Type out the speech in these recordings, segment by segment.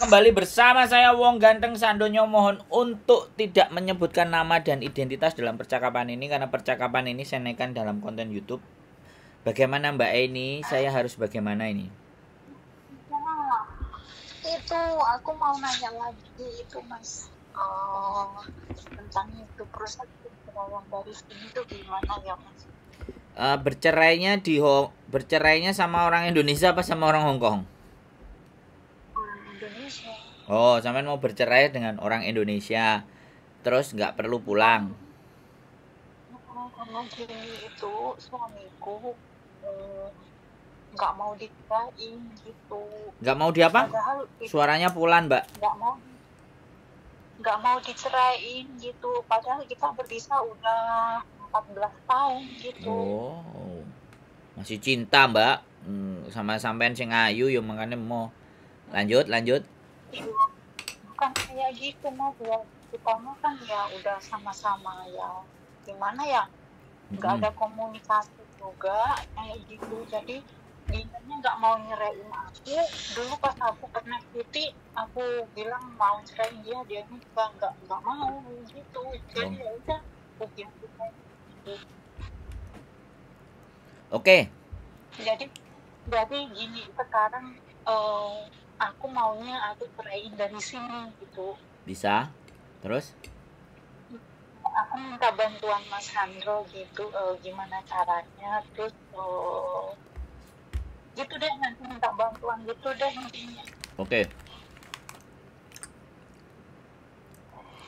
kembali bersama saya Wong Ganteng Sandonyo. Mohon untuk tidak menyebutkan nama dan identitas dalam percakapan ini karena percakapan ini saya naikkan dalam konten YouTube. Bagaimana Mbak Eni? Saya harus bagaimana ini? Nah, itu aku mau nanya lagi itu Mas. Tentang itu proses perceraian dari sini tuh gimana ya Mas? Bercerainya sama orang Indonesia apa sama orang Hong Kong? Indonesia. Oh, sampean mau bercerai dengan orang Indonesia, terus nggak perlu pulang. Karena gini itu suamiku nggak mau dicerain gitu. Nggak mau diapa? Padahal Suaranya pelan, Mbak. nggak mau dicerain gitu. Padahal kita berpisah udah 14 tahun gitu. Oh, masih cinta Mbak, sama sampean sing ayu ya makanya mau lanjut. Bukan kayak gitu Mas ya, kita mah kan ya udah sama-sama ya gimana ya, nggak ada komunikasi juga kayak gitu. Jadi dianya nggak mau nyerain aku. Dulu pas aku pernah cuti aku bilang mau cerain dia ini juga nggak mau gitu. Jadi ya udah ujian kita gitu. Oke. Jadi gini sekarang aku maunya aku ceraiin dari sini gitu. Bisa. Terus? Aku minta bantuan Mas Handro gitu, gimana caranya. Terus gitu deh, nanti minta bantuan gitu deh intinya. Oke.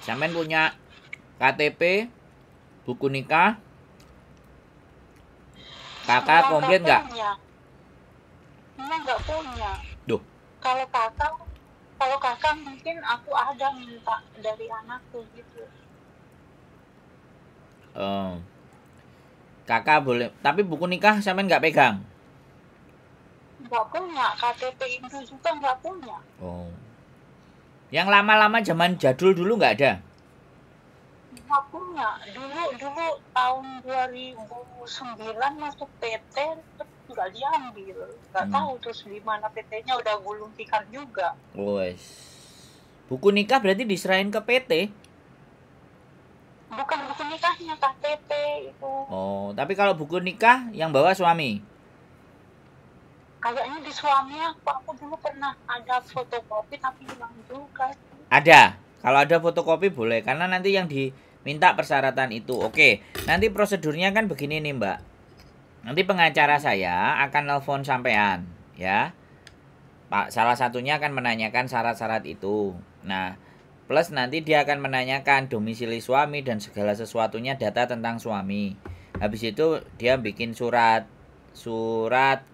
Sampean punya KTP, buku nikah, kakak komplit nggak? Nggak punya. Duh. Kalau kakak mungkin aku ada minta dari anakku gitu. Kakak boleh, tapi buku nikah sampean nggak pegang? Nggak punya, KTP itu juga nggak punya. Oh. Yang lama-lama zaman jadul dulu nggak ada? Nggak punya. Dulu tahun 2009 masuk PT terus nggak diambil. Nggak tahu terus gimana PT-nya udah gulung tikar juga. Wes. Buku nikah berarti diserahin ke PT? Bukan buku nikahnya, KTP itu. Oh, tapi kalau buku nikah yang bawa suami? Kayaknya di suami aku dulu pernah ada fotokopi tapi hilang juga. Ada. Kalau ada fotokopi boleh, karena nanti yang diminta persyaratan itu. Oke, nanti prosedurnya kan begini nih Mbak. Nanti pengacara saya akan nelpon sampean, ya. Pak, salah satunya akan menanyakan syarat-syarat itu. Nah, plus nanti dia akan menanyakan domisili suami dan segala sesuatunya, data tentang suami. Habis itu dia bikin surat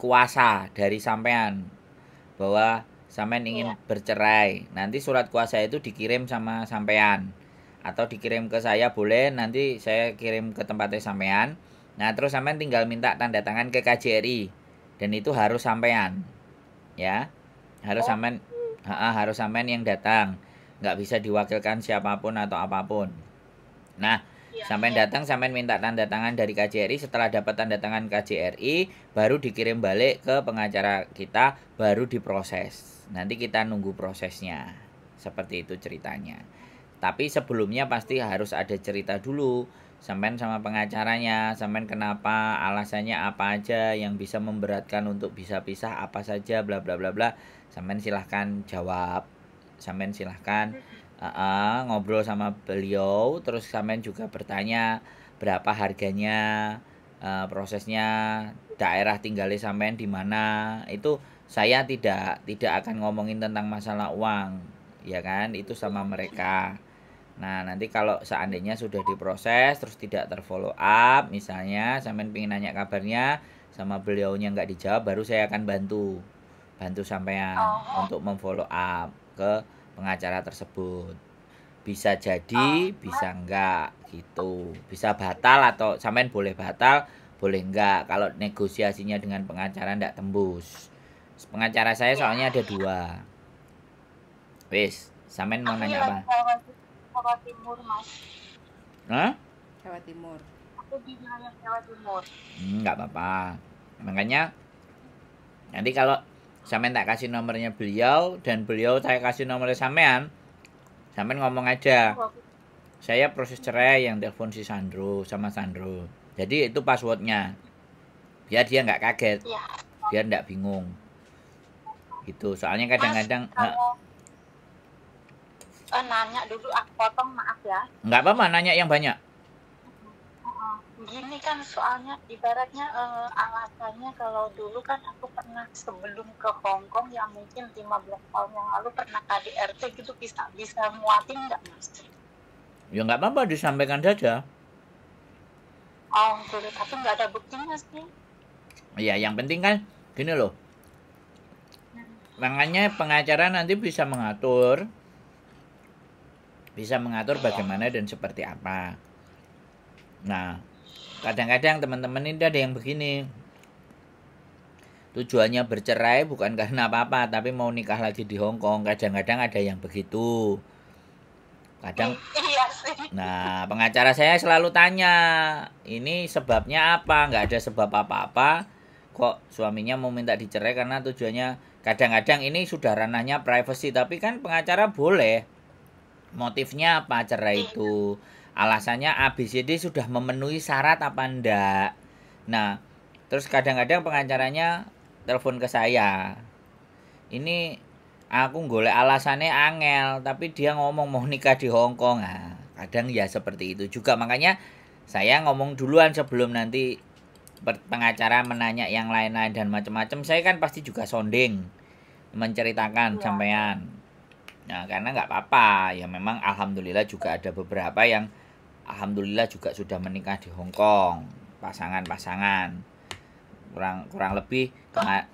kuasa dari sampean bahwa sampean ingin bercerai. Nanti surat kuasa itu dikirim sama sampean atau dikirim ke saya boleh, nanti saya kirim ke tempatnya sampean. Nah, terus sampean tinggal minta tanda tangan ke KJRI dan itu harus sampean. Ya. Harus sampean yang datang. Nggak bisa diwakilkan siapapun atau apapun. Nah, sampean datang, sampean minta tanda tangan dari KJRI. Setelah dapat tanda tangan KJRI, baru dikirim balik ke pengacara kita, baru diproses. Nanti kita nunggu prosesnya. Seperti itu ceritanya. Tapi sebelumnya pasti harus ada cerita dulu. Sampean sama pengacaranya, sampean kenapa, alasannya apa aja yang bisa memberatkan untuk bisa pisah, apa saja, bla bla bla bla. Sampean silahkan jawab. Sampean silahkan ngobrol sama beliau, terus sampean juga bertanya berapa harganya, prosesnya, daerah tinggalnya sampean di mana. Itu saya tidak akan ngomongin tentang masalah uang, ya kan? Itu sama mereka. Nah, nanti kalau seandainya sudah diproses terus tidak terfollow up, misalnya sampean pengen nanya kabarnya sama beliaunya nggak dijawab, baru saya akan bantu sampean untuk memfollow up ke pengacara tersebut. Bisa jadi, bisa enggak gitu. Bisa batal atau sampean boleh batal, boleh enggak kalau negosiasinya dengan pengacara enggak tembus. Pengacara saya soalnya ada 2. Wis, sampean mau nanya apa? Jawa Timur, Mas. Hah? Jawa Timur. Aku di wilayah Jawa Timur. Enggak apa-apa. Makanya nanti kalau Sampean tak kasih nomornya beliau dan beliau saya kasih nomornya sampean. Sampean ngomong aja. Saya proses cerai yang telepon si Sandro sama Sandro. Jadi itu passwordnya. Biar dia nggak kaget, Ya, biar nggak bingung. Gitu. Soalnya Mas, kadang-kadang kalau nanya dulu aku potong, maaf ya. nggak apa-apa nanya yang banyak. Gini kan soalnya ibaratnya alasannya kalau dulu kan aku pernah sebelum ke Hong Kong yang mungkin 15 tahun yang lalu pernah KDRT gitu, bisa muatin nggak Mas? Ya nggak apa-apa disampaikan saja. Oh, boleh, tapi nggak ada buktinya sih. Ya yang penting kan gini loh. Makanya pengacara nanti bisa mengatur bagaimana dan seperti apa. Nah, kadang-kadang teman-teman ini ada yang begini. Tujuannya bercerai bukan karena apa-apa, tapi mau nikah lagi di Hong Kong. Kadang-kadang ada yang begitu. Kadang Iya sih. Nah, pengacara saya selalu tanya, ini sebabnya apa? Nggak ada sebab apa-apa. Kok suaminya mau minta dicerai karena tujuannya kadang-kadang ini sudah ranahnya privacy, tapi kan pengacara boleh. Motifnya apa cerai itu? Alasannya ABCD sudah memenuhi syarat apa enggak? Nah, terus kadang-kadang pengacaranya telepon ke saya. Ini aku golek alasannya angel, tapi dia ngomong mau nikah di Hong Kong. Nah, kadang ya seperti itu juga. Makanya saya ngomong duluan sebelum nanti pengacara menanya yang lain-lain dan macam-macam. Saya kan pasti juga sounding menceritakan sampean. Nah, karena nggak apa-apa. Ya memang alhamdulillah juga ada beberapa yang alhamdulillah juga sudah menikah di Hong Kong. Pasangan-pasangan. Kurang lebih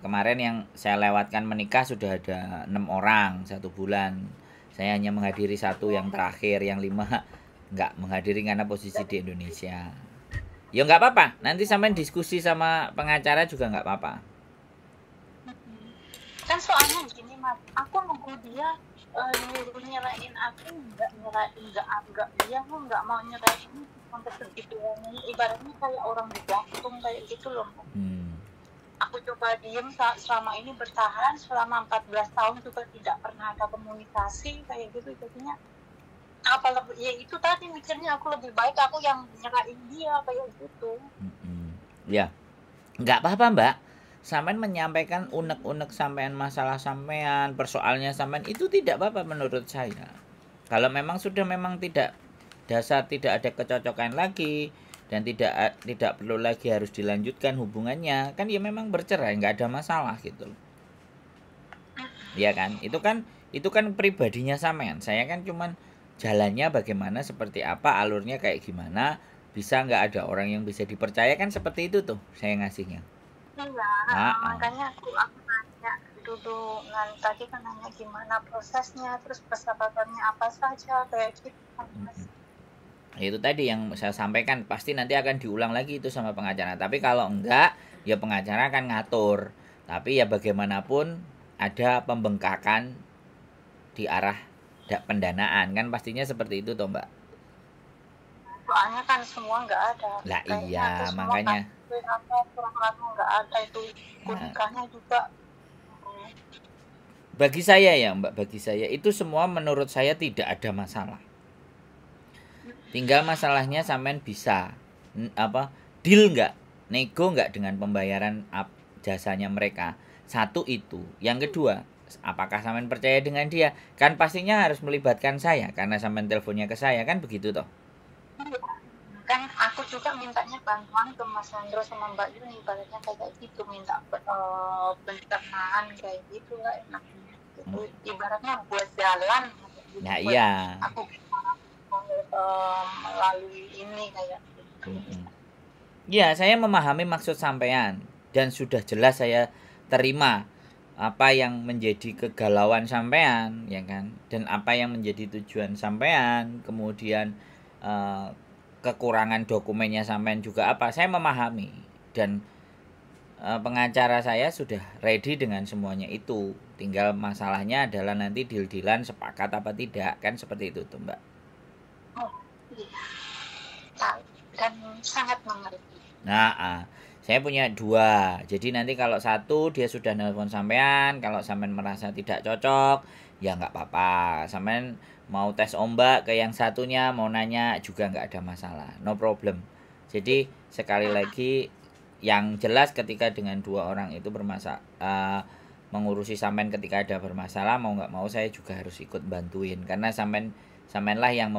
kemarin yang saya lewatkan menikah sudah ada 6 orang 1 bulan. Saya hanya menghadiri 1 yang terakhir, yang 5 nggak menghadiri karena posisi di Indonesia. Ya nggak apa-apa, nanti sampai diskusi sama pengacara juga nggak apa-apa. Kan soalnya gini Mas, aku nunggu dia nyuruh nyerahin aku, nggak dia nggak mau nyerahin sampai segitunya. Ibaratnya kayak orang digantung kayak gitu loh. Aku coba diem selama ini, bertahan selama 14 tahun juga tidak pernah ada komunikasi kayak gitu. Jadinya apa lebih, ya itu tadi mikirnya aku lebih baik aku yang nyerahin dia kayak gitu. Ya nggak apa-apa Mbak, sampean menyampaikan unek-unek sampean, masalah sampean, persoalnya sampean, itu tidak apa-apa menurut saya. Kalau memang sudah tidak ada kecocokan lagi dan tidak perlu lagi harus dilanjutkan hubungannya, kan ya memang bercerai, nggak ada masalah gitu. Ya kan? Itu kan pribadinya sampean. Saya kan cuman jalannya bagaimana, seperti apa, alurnya kayak gimana, bisa nggak ada orang yang bisa dipercaya, kan seperti itu tuh saya ngasihnya. Iya, makanya aku nanya dulu, tadi kan nanya gimana prosesnya, terus persyaratannya apa saja kayak gitu. Itu tadi yang saya sampaikan, pasti nanti akan diulang lagi itu sama pengacara. Tapi kalau enggak, ya pengacara akan ngatur. Tapi ya bagaimanapun ada pembengkakan di arah pendanaan, kan pastinya seperti itu toh Mbak. Soalnya kan semua nggak ada. Lah iya, makanya nggak ada itu, nikahnya juga. Bagi saya ya Mbak, bagi saya itu semua menurut saya tidak ada masalah. Tinggal masalahnya sampean bisa deal nggak, nego nggak dengan pembayaran jasanya mereka. Satu itu. Yang kedua, apakah sampean percaya dengan dia? Kan pastinya harus melibatkan saya karena sampean teleponnya ke saya, kan begitu toh. Kan aku juga mintanya bantuan ke Mas Sandro sama Mbak Yuni, ibaratnya kayak gitu, minta pencernaan kayak gitu lah enaknya gitu. Ibaratnya buat jalan gitu. Nah iya, aku melalui ini kayak gitu. Ya, saya memahami maksud sampean dan sudah jelas saya terima apa yang menjadi kegalauan sampean, ya kan, dan apa yang menjadi tujuan sampean, kemudian kekurangan dokumennya sampean juga apa, saya memahami. Dan pengacara saya sudah ready dengan semuanya itu. Tinggal masalahnya adalah nanti deal-dealan sepakat apa tidak, kan seperti itu tuh Mbak. Oh iya, dan sangat mengerti. Nah, Saya punya 2. Jadi nanti kalau satu dia sudah nelpon sampean, kalau sampean merasa tidak cocok, ya nggak apa-apa. Sampean mau tes ombak ke yang satunya, mau nanya juga nggak ada masalah. No problem. Jadi sekali lagi yang jelas ketika dengan 2 orang itu bermasalah, mengurusi sampean ketika ada bermasalah, mau nggak mau saya juga harus ikut bantuin karena sampeanlah yang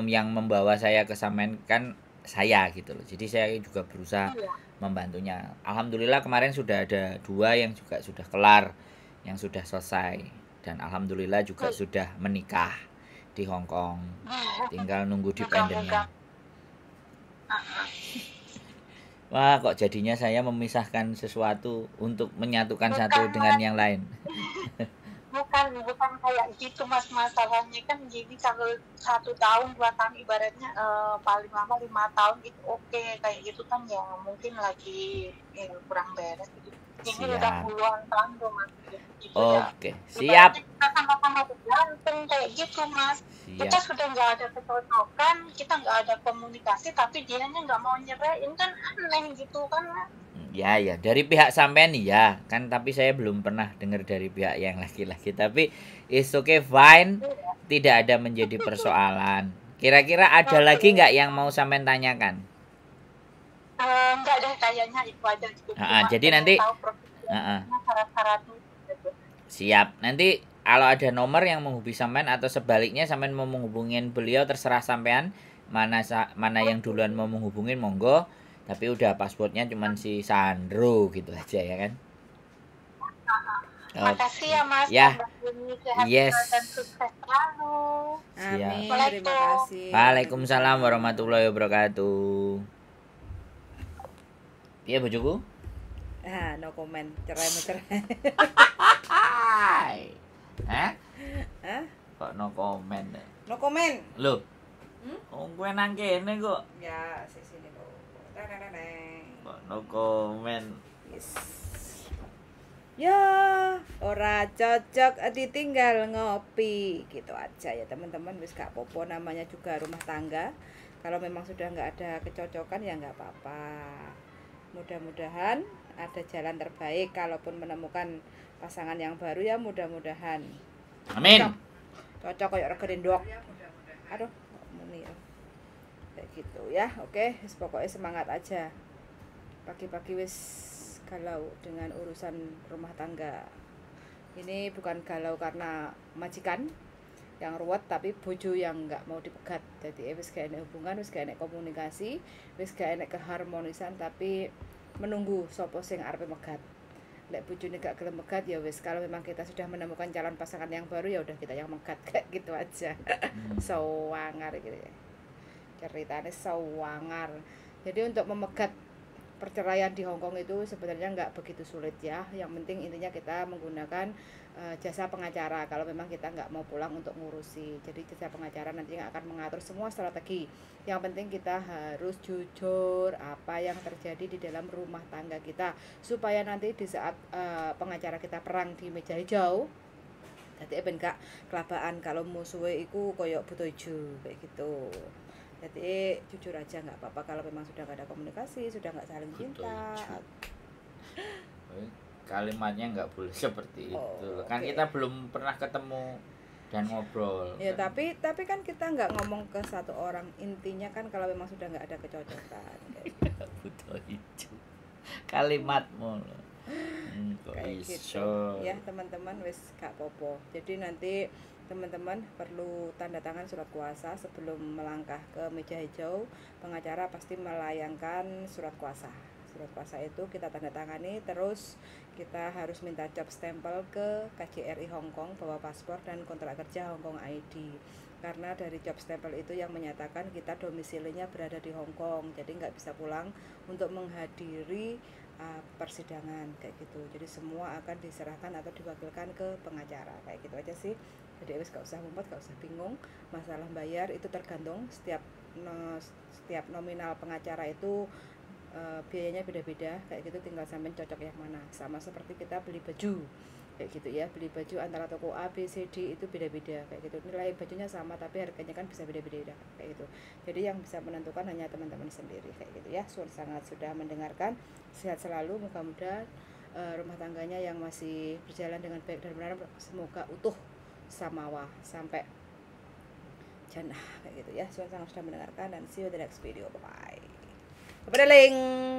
yang membawa saya ke sampean kan saya gitu loh. Jadi saya juga berusaha Iya. membantunya. Alhamdulillah kemarin sudah ada 2 yang juga sudah kelar, yang sudah selesai dan alhamdulillah juga sudah menikah di Hong Kong. Tinggal nunggu dependennya. Wah, kok jadinya saya memisahkan sesuatu untuk menyatukan satu dengan yang lain. Bukan kayak gitu Mas, masalahnya kan gini, kalau 1 tahun 2 tahun ibaratnya paling lama 5 tahun itu oke, kayak gitu kan ya mungkin lagi kurang beres gitu. Ini udah Siap. puluhan tahun tuh Mas, gitu ya. Oke, siap. Ibaratnya kita sama-sama bergantung kayak gitu Mas. Kita Siap. sudah nggak ada kecocokan, kita nggak ada komunikasi, tapi dianya nggak mau nyerahin, kan aneh gitu kan Mas. Ya, ya, dari pihak sampean ya, kan tapi saya belum pernah dengar dari pihak yang laki-laki. Tapi it's okay, fine. Tidak ada menjadi persoalan. Kira-kira ada lagi nggak yang mau sampean tanyakan? Enggak deh, kayaknya itu aja cukup. Jadi nanti tahu profilnya, syarat-syaratnya gitu. siap. Nanti kalau ada nomor yang menghubungi sampean atau sebaliknya sampean mau menghubungin beliau, terserah sampean. Mana yang duluan mau menghubungin monggo. Tapi udah pasportnya cuman si Sandro gitu aja ya kan. Makasih ya Mas. Ya. Sehat Yes. dan sukses selalu. Amin. Siap. Terima kasih. Waalaikumsalam warahmatullahi wabarakatuh. Iya bojoku? No comment, cerai mencerai. Hai. Hah? Hah? Kok no comment? No comment. Loh. Kowe nang kene kok. Ya, sini lo. Teneng. Kok no comment? Yes. Ya, ora cocok ditinggal ngopi gitu aja ya teman-teman. Wis gak popo, namanya juga rumah tangga. Kalau memang sudah nggak ada kecocokan ya nggak apa-apa. Mudah-mudahan ada jalan terbaik. Kalaupun menemukan pasangan yang baru ya mudah-mudahan. Amin. Cocok kayak regane ndok. Aduh, muni ya. Kayak gitu ya. Oke, pokoknya semangat aja. Pagi-pagi wis galau dengan urusan rumah tangga. Ini bukan galau karena majikan yang ruwet, tapi bojo yang nggak mau dipegat. Jadi wis gak enek hubungan, wis gak enek komunikasi, wis gak enek keharmonisan, tapi menunggu sopo sing arepe megat. Lek bojone gak gelem megat ya wis, kalau memang kita sudah menemukan calon pasangan yang baru ya udah kita yang megat, kayak gitu aja. Sawangar gitu ya. Ceritanya sawangar. Jadi untuk memegat perceraian di Hong Kong itu sebenarnya nggak begitu sulit ya. Yang penting intinya kita menggunakan jasa pengacara kalau memang kita nggak mau pulang untuk ngurusi. Jadi jasa pengacara nanti akan mengatur semua strategi. Yang penting kita harus jujur apa yang terjadi di dalam rumah tangga kita, supaya nanti di saat pengacara kita perang di meja hijau, jadi ben gak kelabaan kalau musuhnya iku koyok butoju kayak gitu. Jadi jujur aja, nggak apa-apa kalau memang sudah nggak ada komunikasi, sudah nggak saling cinta. Kalimatnya nggak boleh seperti itu. Kan Okay. kita belum pernah ketemu dan ngobrol. Ya kan? tapi kan kita nggak ngomong ke satu orang. Intinya kan kalau memang sudah nggak ada kecocokan. Butuh hijau. Kalimatmu loh. Kok Kayak iso? gitu ya teman-teman, wis gak popo. Jadi nanti teman-teman perlu tanda tangan surat kuasa sebelum melangkah ke meja hijau. Pengacara pasti melayangkan surat kuasa. Surat kuasa itu kita tanda tangani, terus kita harus minta job stempel ke KJRI Hong Kong, bawa paspor dan kontrak kerja Hong Kong ID. Karena dari job stempel itu yang menyatakan kita domisilinya berada di Hong Kong, jadi nggak bisa pulang untuk menghadiri persidangan kayak gitu. Jadi semua akan diserahkan atau diwakilkan ke pengacara kayak gitu aja sih. Jadi wis gak usah ngumpet, gak usah bingung. Masalah bayar itu tergantung setiap nominal pengacara itu biayanya beda-beda kayak gitu, tinggal sampean cocok yang mana. Sama seperti kita beli baju. kayak gitu ya. Beli baju antara toko A, B, C, D itu beda-beda kayak gitu. Nilai bajunya sama tapi harganya kan bisa beda-beda kayak gitu. Jadi yang bisa menentukan hanya teman-teman sendiri kayak gitu ya. Sangat sudah mendengarkan, sehat selalu, mudah-mudahan rumah tangganya yang masih berjalan dengan baik dan benar semoga utuh samawa sampai jannah kayak gitu ya. Sangat sudah mendengarkan dan see you in the next video. Bye bye. Bye, darling.